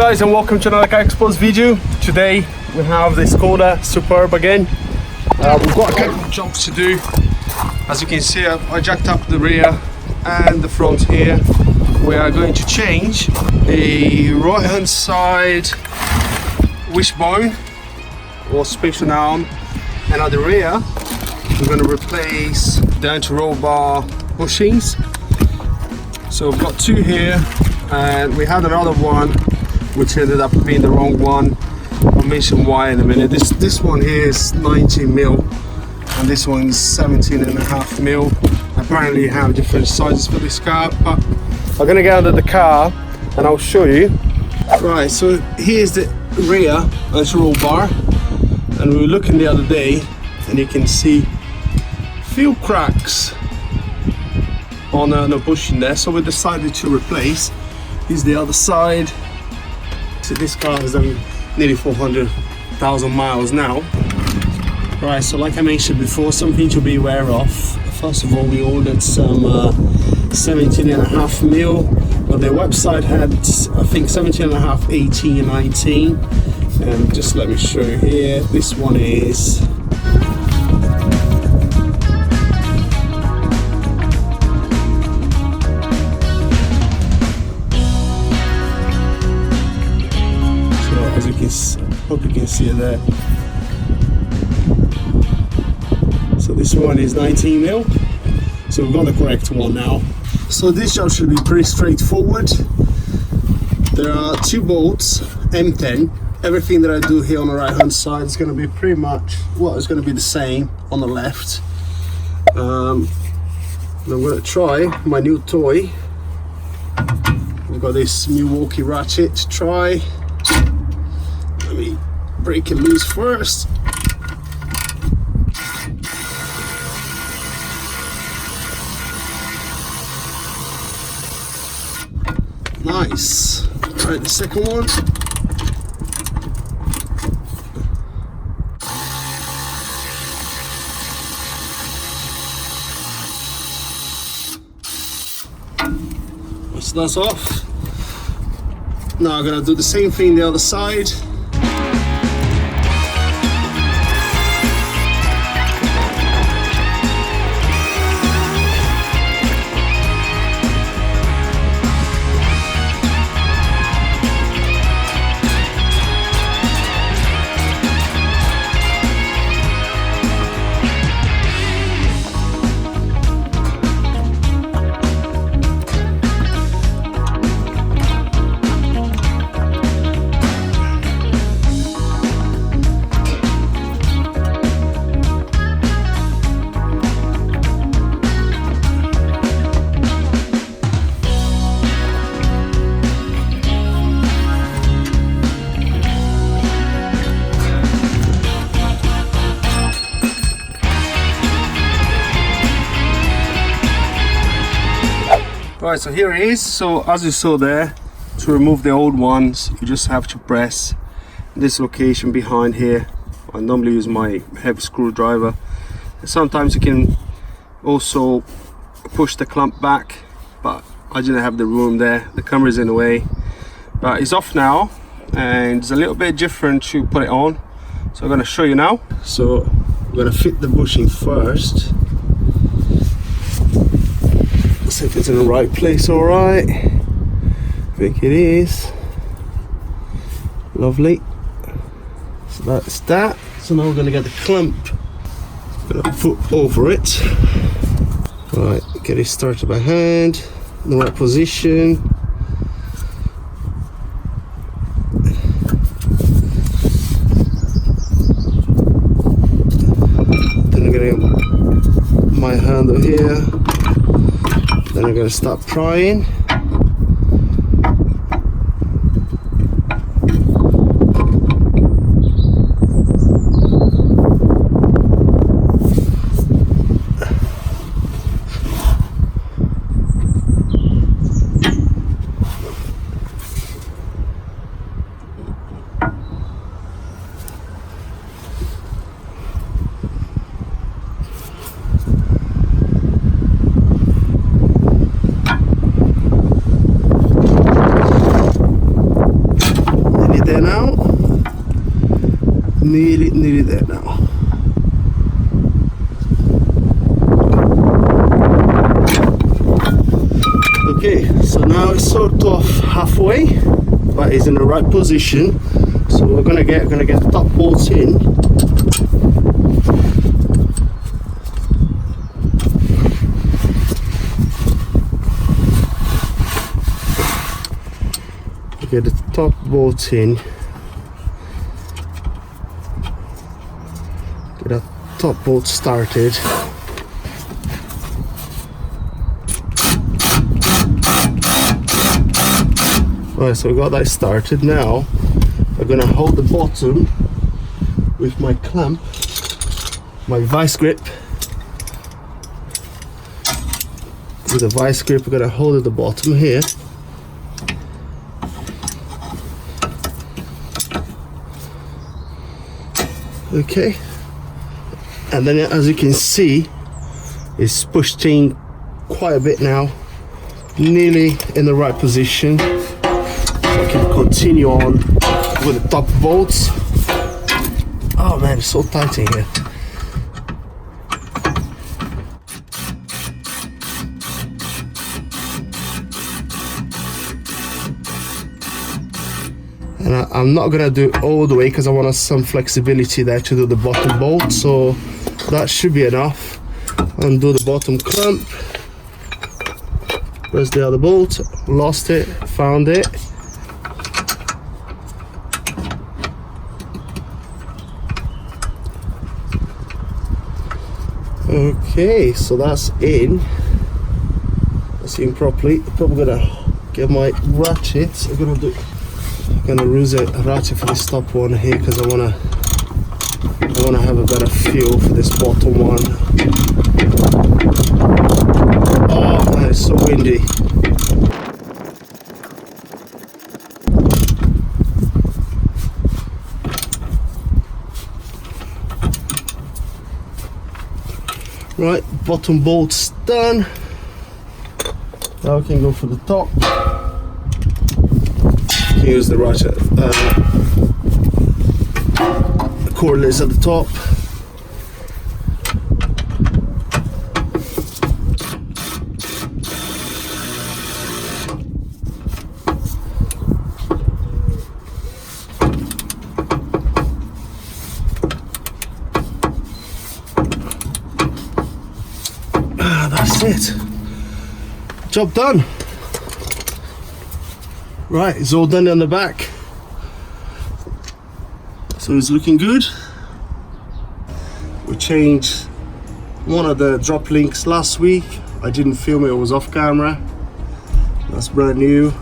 guys, and welcome to another Carsexposed video. Today we have the Skoda Superb again. We've got a couple of jobs to do. As you can see, I jacked up the rear and the front here. We are going to change a right hand side wishbone or suspension arm, and at the rear we're going to replace the anti-roll bar bushings. So we've got two here, and we had another one which ended up being the wrong one. I'll mention why in a minute. This one here is 19 mil and this one is 17.5 mil. Apparently you have different sizes for this car, but I'm gonna get out of the car and I'll show you. Right, so here's the rear anti-roll bar, and we were looking the other day and you can see a few cracks on the bushing there, so we decided to replace. Here's the other side. So this car has done nearly 400,000 miles now. Right, so like I mentioned before, something to be aware of. First of all, we ordered some 17.5 mil, but their website had, I think, 17.5, 18 and 19. And just let me show you here. This one is hope you can see it there. So this one is 19 mil, so we've got the correct one now. So this job should be pretty straightforward. There are two bolts, M10. Everything that I do here on the right hand side is going to be pretty much, well, it's going to be the same on the left. I'm going to try my new toy. We've got this Milwaukee ratchet to try. Let me break it loose first. Nice. All right, the second one. So that's off. Now I'm gonna do the same thing the other side. Right, so here it is. So as you saw there, to remove the old ones, you just have to press this location behind here. I normally use my heavy screwdriver. And sometimes you can also push the clamp back, but I didn't have the room there. The camera is in the way, but it's off now, and it's a little bit different to put it on. So I'm going to show you now. So I'm going to fit the bushing first. See if it's in the right place. All right, I think it is. Lovely. So that's that. So now we're going to get the clamp. I'm going to put over it. Right, get it started by hand in the right position. Then I'm going to get my handle here. Then I'm going to start prying. nearly there now. Okay, so now it's sort of halfway, but it's in the right position. So we're gonna get the top bolts in. Get the top bolts in. Get that top bolt started. Alright, so we got that started. Now I'm gonna hold the bottom with my clamp, my vice grip. With the vice grip, we're gonna hold at the bottom here. Okay, and then as you can see, it's pushed in quite a bit now, nearly in the right position. So I can continue on with the top bolts. Oh man, it's so tight in here. And I'm not gonna do it all the way because I want some flexibility there to do the bottom bolt, so that should be enough. Undo the bottom clamp. Where's the other bolt? Lost it, found it. Okay, so that's in. That's in properly. I'm probably gonna get my ratchet. I'm gonna use a ratchet for this top one here because I wanna have a better feel for this bottom one. Oh man, it's so windy. Right, bottom bolt's done. Now we can go for the top. Use the ratchet cordless at the top. That's it. Job done. Right, it's all done on the back, so it's looking good. We changed one of the drop links last week. I didn't film it, it was off camera. That's brand new.